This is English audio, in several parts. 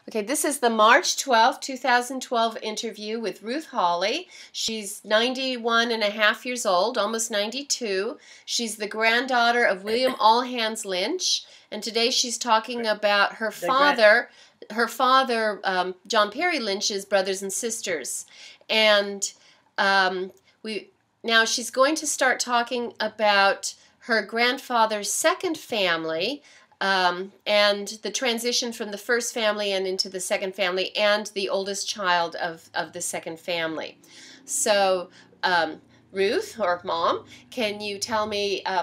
Okay, this is the March 12th, 2012 interview with Ruth Hawley. She's 91 and a half years old, almost 92. She's the granddaughter of William All Hands Lynch, and today she's talking about her father, John Perry Lynch's brothers and sisters. And now she's going to start talking about her grandfather's second family, and the transition from the first family and into the second family, and the oldest child of the second family. So, Ruth, or Mom, can you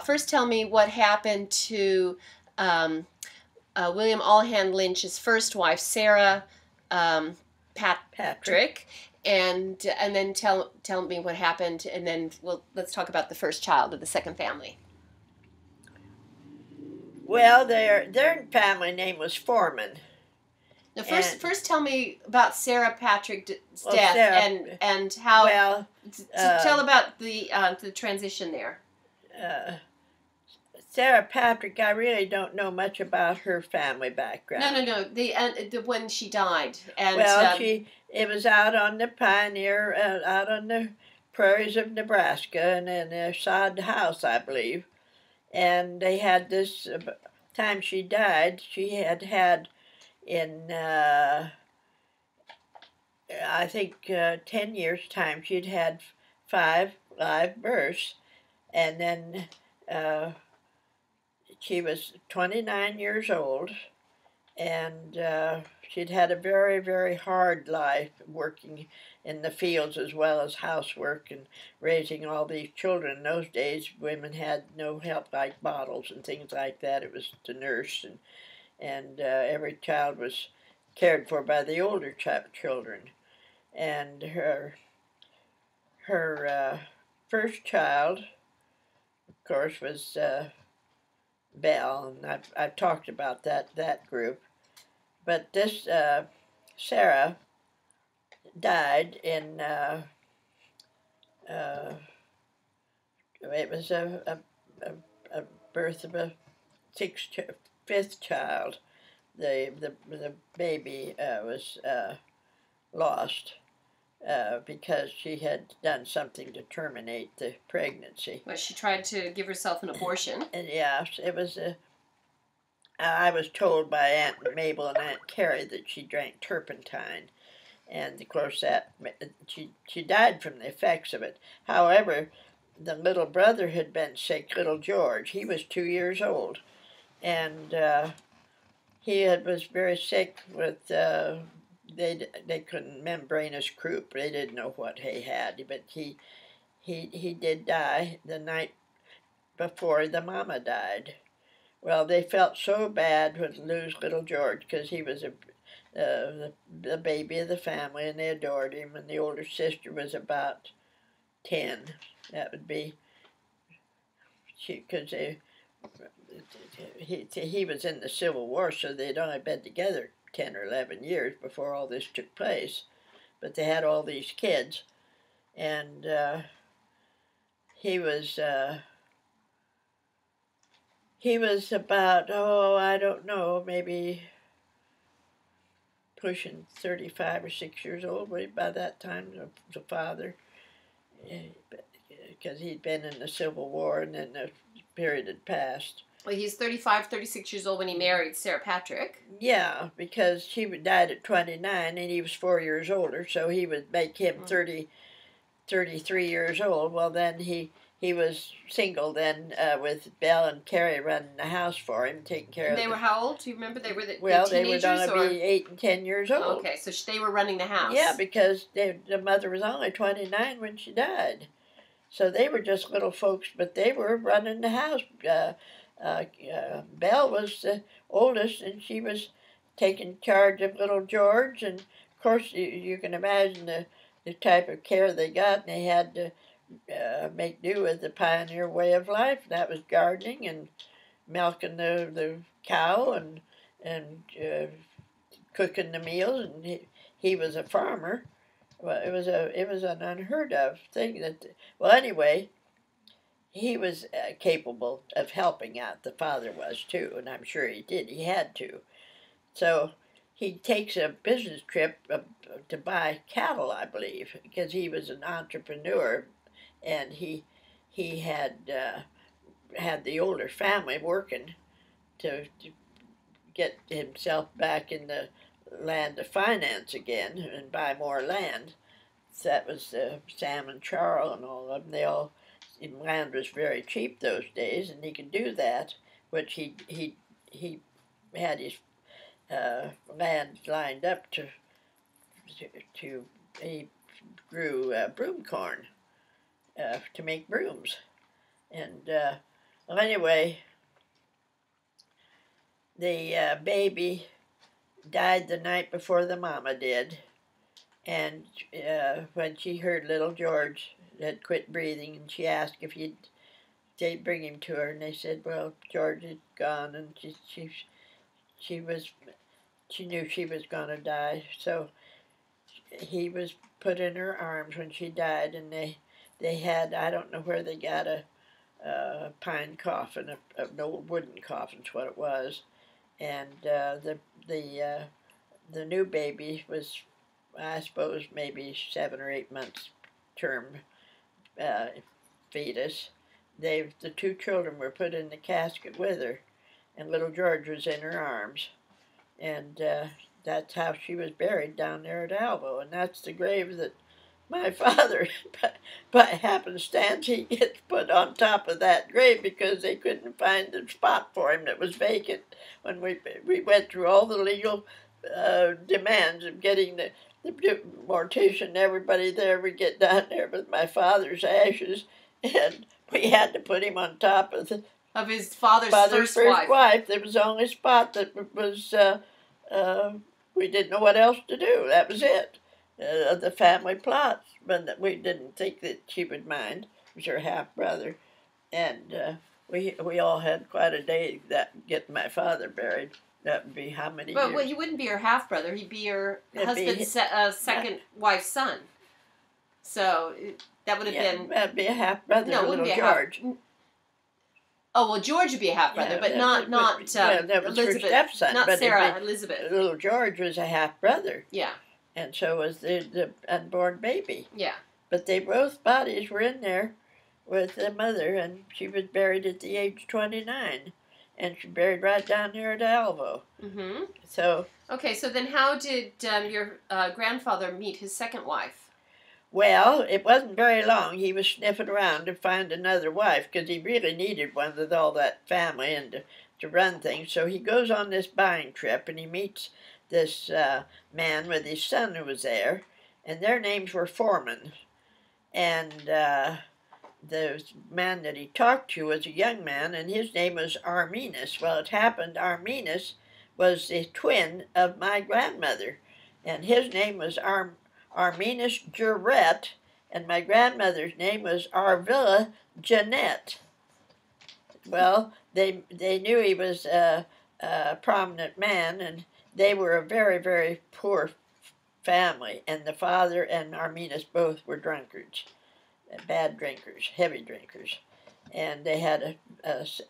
first tell me what happened to William All Hands Lynch's first wife, Sarah Patrick, and then tell me what happened, and then let's talk about the first child of the second family. Well, their family name was Foreman. Now, first tell me about Sarah Patrick's death, and how. Well, tell about the transition there. Sarah Patrick, I really don't know much about her family background. No. The when she died, and it was out on the Pioneer, out on the prairies of Nebraska, and in a sod house, I believe. And they had this, time she died, she had in, I think, 10 years' time, she'd had 5 live births. And then she was 29 years old, and she'd had a very, very hard life working in the fields as well as housework and raising all these children. In those days, women had no help like bottles and things like that. It was to nurse, and every child was cared for by the older children. And her first child, of course, was Belle, and I've talked about that group. But this Sarah died in, it was a birth of a 5th child. The baby was lost because she had done something to terminate the pregnancy. Well, she tried to give herself an abortion. And yeah, it was I was told by Aunt Mabel and Aunt Carrie that she drank turpentine. And of course, that she died from the effects of it. However, the little brother had been sick, little George. He was 2 years old, and he was very sick with. They couldn't membranous croup. They didn't know what he had, but he did die the night before the mama died. Well, they felt so bad to lose little George because he was the baby of the family, and they adored him. And the older sister was about 10. That would be because he was in the Civil War, so they'd only been together 10 or 11 years before all this took place. But they had all these kids, and he was about, I don't know, maybe pushing 35 or 6 years old by that time, the father, because he'd been in the Civil War, and then the period had passed. Well, he's 35, 36 years old when he married Sarah Patrick. Yeah, because she died at 29, and he was 4 years older, so he would make him 33 years old. Well, then he was single then, with Belle and Carrie running the house for him, taking care of. They were how old? Do you remember? They were they teenagers, were going to be 8 and 10 years old. Oh, okay, so they were running the house. Yeah, because the mother was only 29 when she died, so they were just little folks, but they were running the house. Belle was the oldest, and she was taking charge of little George, and of course you can imagine the type of care they got, and they had to make do with the pioneer way of life. That was gardening and milking the cow and cooking the meals, and he was a farmer. Well, it was an unheard of thing anyway, he was capable of helping out. The father was too, and I'm sure he did. He had to. So he takes a business trip to buy cattle, I believe, because he was an entrepreneur, and he had the older family working to get himself back in the land of finance again and buy more land. So that was Sam and Charles and all of them. They all, land was very cheap those days, and he could do that, which he had his land lined up to he grew broom corn to make brooms, and well, anyway, the baby died the night before the mama did, and when she heard little George had quit breathing, and she asked if they'd bring him to her, and they said, well, George had gone, and she knew she was going to die, so he was put in her arms when she died, and they had, I don't know where they got a pine coffin, an old wooden coffin's what it was, and the new baby was, I suppose, maybe 7 or 8 months term fetus. The 2 children were put in the casket with her, and little George was in her arms, and that's how she was buried down there at Alvo, and that's the grave that my father, by happenstance, he gets put on top of that grave because they couldn't find the spot for him that was vacant. When we went through all the legal demands of getting the mortician and everybody there, we get down there with my father's ashes, and we had to put him on top of his father's first wife. There was the only spot that was, we didn't know what else to do. That was it. The family plot, but we didn't think that she would mind. It was her half-brother, and we all had quite a day that getting my father buried. That would be how many years? Well, he wouldn't be your half-brother. He'd be your husband's second wife's son. So that would have been... That'd be a half-brother, no, it wouldn't little be George. Oh, well, George would be a half-brother, but not that was Elizabeth. her stepson. Not but Sarah, Elizabeth. Little George was a half-brother. Yeah. And so was the unborn baby. Yeah. But both bodies were in there with the mother, and she was buried at the age of 29. And she buried right down there at Alvo. Mm-hmm. So... Okay, so then how did your grandfather meet his second wife? Well, it wasn't very long. He was sniffing around to find another wife because he really needed one with all that family and to run things. So he goes on this buying trip, and he meets this man with his son who was there, and their names were Foreman. And the man that he talked to was a young man, and his name was Arminus. Well, it happened Arminus was the twin of my grandmother, and his name was Arminus Jarrett, and my grandmother's name was Arvilla Jeanette. Well, they knew he was a prominent man, and they were a very, very poor family, and the father and Arminus both were drunkards, bad drinkers, heavy drinkers, and they had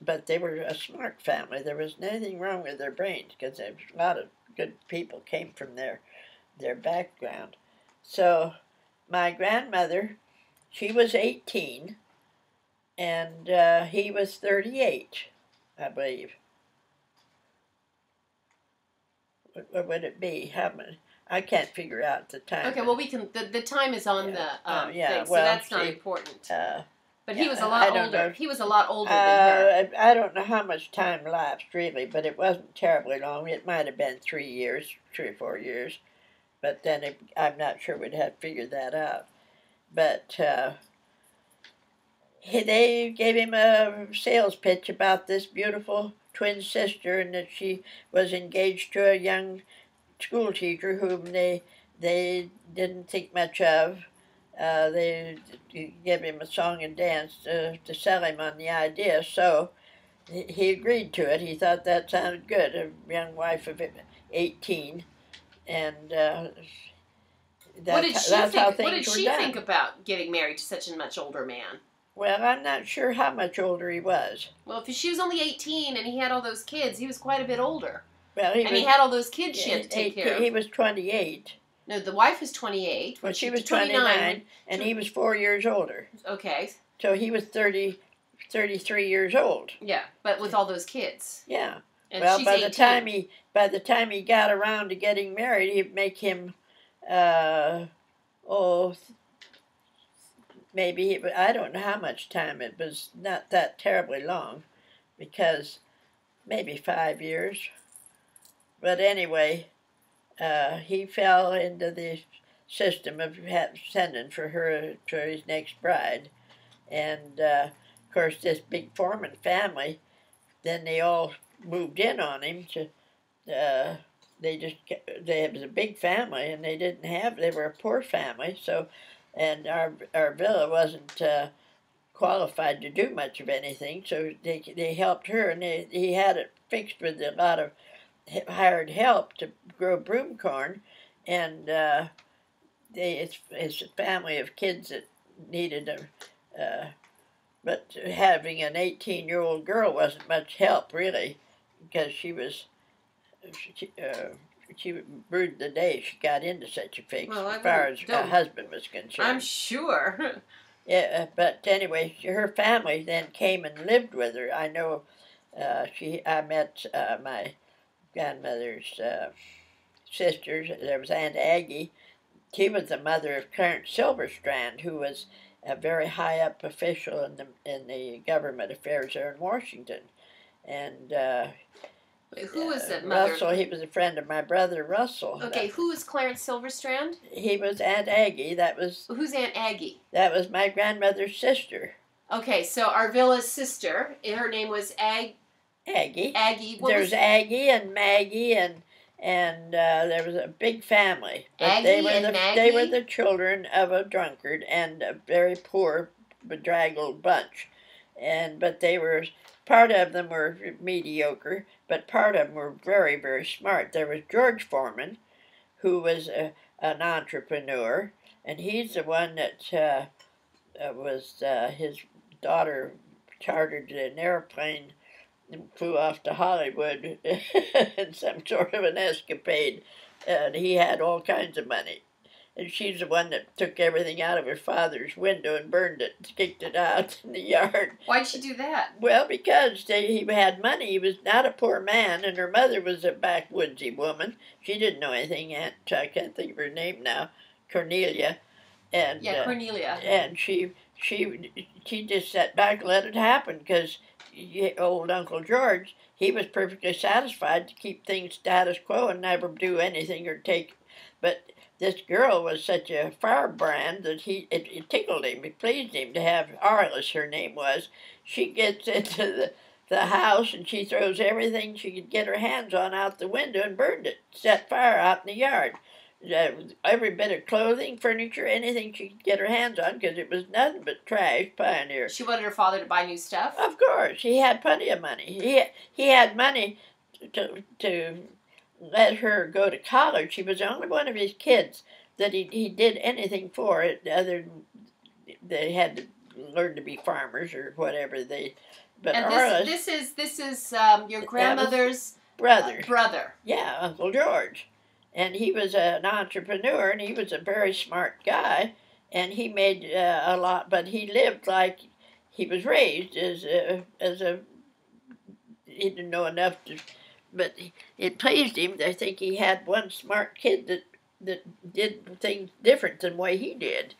but they were a smart family. There was nothing wrong with their brains because a lot of good people came from their background. So my grandmother, she was 18, and he was 38, I believe. What would it be? How many? I can't figure out the time. Okay, well, we can. The time is on the thing, so well, that's not important. But he was a I lot don't older. know. He was a lot older than her. I don't know how much time lapsed, really, but it wasn't terribly long. It might have been 3 years, 3 or 4 years. But then I'm not sure we'd have figured that out. But they gave him a sales pitch about this beautiful twin sister, and that she was engaged to a young school teacher whom they didn't think much of. They gave him a song and dance to sell him on the idea, so he agreed to it. He thought that sounded good, a young wife of 18, and What did she done. think about getting married to such a much older man? Well, I'm not sure how much older he was. Well, if she was only 18 and he had all those kids, he was quite a bit older. Well, and he had all those kids she had to take care of. He was 28. No, the wife was 28. Well, she was 29, and he was 4 years older. Okay. So he was 33 years old. Yeah, but with all those kids. Yeah. And well, she's by 18. the time he got around to getting married, he'd make him, maybe I don't know how much time. It was not that terribly long, because maybe 5 years. But anyway, he fell into the system of sending for his next bride, and of course this big Foreman family, then they all moved in on him. It was a big family, and they were a poor family, so, and our villa wasn't qualified to do much of anything, so they helped her, and he had it fixed with a lot of hired help to grow broom corn, and it's a family of kids that needed but having an 18-year-old girl wasn't much help, really, because she brewed the day she got into such a fix, as far as her husband was concerned. I'm sure. Yeah, but anyway, her family then came and lived with her. I know I met my grandmother's sisters. There was Aunt Aggie. She was the mother of Clarence Silverstrand, who was a very high-up official in the government affairs there in Washington. And who was that mother? Russell, he was a friend of my brother, Russell. Okay, who was Clarence Silverstrand? He was Aunt Aggie. Who's Aunt Aggie? That was my grandmother's sister. Okay, so Arvilla's sister, her name was Aggie. Aggie. There's Aggie and Maggie and there was a big family. But Maggie? They were the children of a drunkard and a very poor, bedraggled bunch. But part of them were mediocre, but part of them were very, very smart. There was George Foreman, who was an entrepreneur, and he's the one that his daughter chartered an airplane and flew off to Hollywood in some sort of an escapade. And he had all kinds of money. And she's the one that took everything out of her father's window and burned it, kicked it out in the yard. Why'd she do that? Well, because he had money. He was not a poor man, and her mother was a backwoodsy woman. She didn't know anything. I can't think of her name now. Cornelia. And, yeah, Cornelia. And she just sat back and let it happen, because old Uncle George, he was perfectly satisfied to keep things status quo and never do anything or take. But this girl was such a firebrand that it tickled him. It pleased him to have Arliss, her name was. She gets into the house and she throws everything she could get her hands on out the window and burned it. Set fire out in the yard. Every bit of clothing, furniture, anything she could get her hands on, because it was nothing but trash, Pioneer. She wanted her father to buy new stuff? Of course. He had plenty of money. He had money to let her go to college. She was the only one of his kids that he did anything for, it other than they had to learn to be farmers or whatever. But and this is your grandmother's brother. Yeah, Uncle George. And he was an entrepreneur, and he was a very smart guy, and he made a lot, but he lived like he was raised as a he didn't know enough to, but it pleased him. I think he had one smart kid that did things different than the way he did,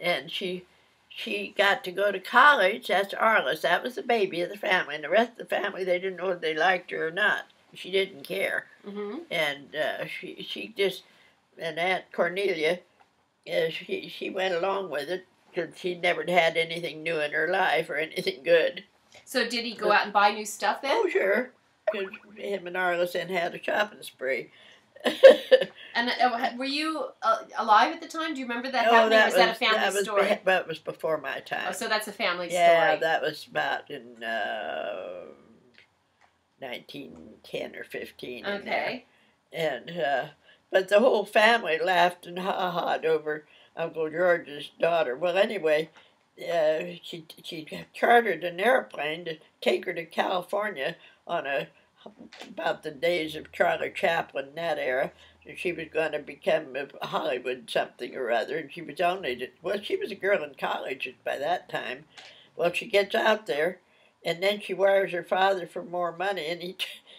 and she got to go to college. That's Arliss. That was the baby of the family, and the rest of the family, they didn't know if they liked her or not. She didn't care. Mm-hmm. And she just, and Aunt Cornelia, she went along with it, because she never had anything new in her life or anything good. So did he go out and buy new stuff then? Oh, sure, because him and Arliss then had a shopping spree. And were you alive at the time? Do you remember that happening, or was that a family story? That was before my time. Oh, so that's a family story. Yeah, that was about in 1910 or 15. Okay. And but the whole family laughed and ha-ha'd over Uncle George's daughter. Well, anyway, she chartered an airplane to take her to California on a about the days of Charlie Chaplin, that era. And she was going to become a Hollywood something or other, and she was only, well, she was a girl in college by that time. Well, she gets out there, and then she wires her father for more money, and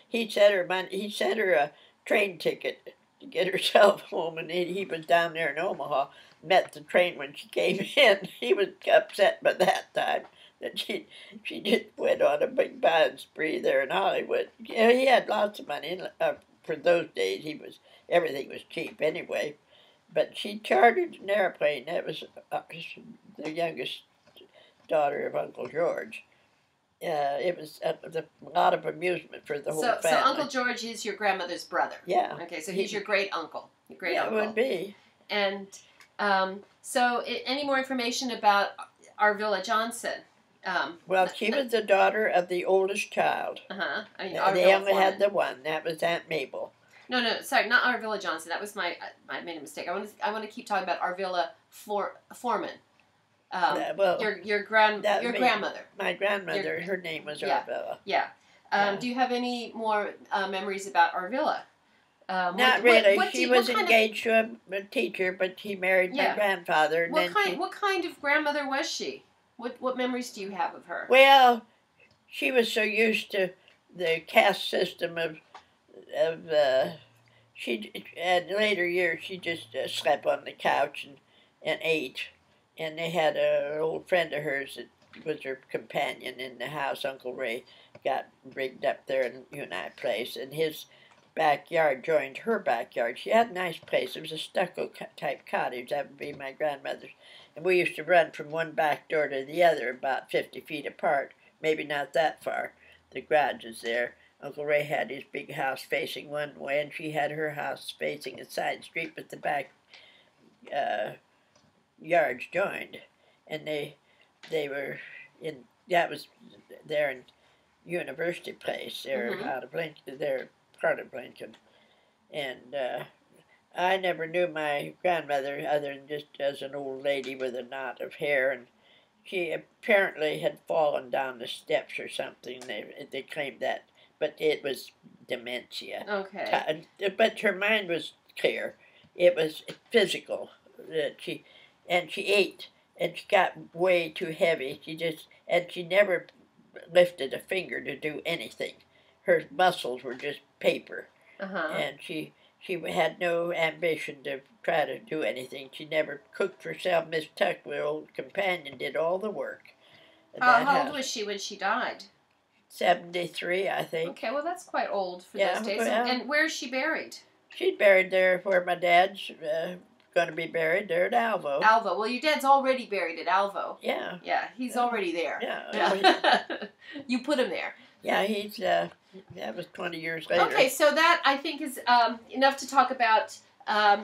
he sent her money. He sent her a train ticket to get herself home, and he was down there in Omaha. Met the train when she came in. He was upset by that time that she just went on a big buying spree there in Hollywood. Yeah, he had lots of money. For those days, everything was cheap anyway. But she chartered an airplane. That was the youngest daughter of Uncle George. It was a lot of amusement for the whole family. So Uncle George is your grandmother's brother. Yeah. Okay, so he's your great uncle. Yeah, it would be. And so, any more information about Arvilla Johnson? Well, she was the daughter of the oldest child. Uh-huh. They only had the one. That was Aunt Mabel. No, sorry, not Arvilla Johnson. That was I made a mistake. I want to keep talking about Arvilla Foreman. Well, your grandmother. My grandmother. Her name was Arvilla. Yeah. Do you have any more memories about Arvilla? Not really. She was engaged to a teacher, but he married my grandfather. And what kind of grandmother was she? What memories do you have of her? Well, she was so used to the caste system of she in later years she just slept on the couch and ate, and they had an old friend of hers that was her companion in the house. Uncle Ray got rigged up there in Unite Place, and his backyard joined her backyard. She had a nice place. It was a stucco type cottage. That would be my grandmother's. And we used to run from one back door to the other about 50 feet apart, maybe not that far. The garage is there. Uncle Ray had his big house facing one way, and she had her house facing a side street, but the back yards joined. And they were in, that was there in University Place. They're out of Lincoln. They're part of Lincoln. And I never knew my grandmother other than just as an old lady with a knot of hair, and she apparently had fallen down the steps or something. They claimed that, but it was dementia. Okay. But her mind was clear. It was physical. She ate, and she got way too heavy. She never lifted a finger to do anything. Her muscles were just paper, and she had no ambition to try to do anything. She never cooked for herself. Miss Tuck, my old companion, did all the work. How old was she when she died? 73, I think. Okay, well that's quite old for those days. Well, and where is she buried? She's buried there where my dad's going to be buried, there at Alvo. Alvo. Well, your dad's already buried at Alvo. Yeah. Yeah, he's already there. Yeah. You put him there. Yeah, he's, that was 20 years later. Okay, so that, I think, is enough to talk about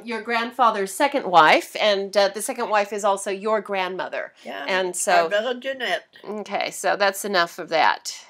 your grandfather's second wife, and the second wife is also your grandmother. Yeah, and so Arvilla Jeanette. Okay, so that's enough of that.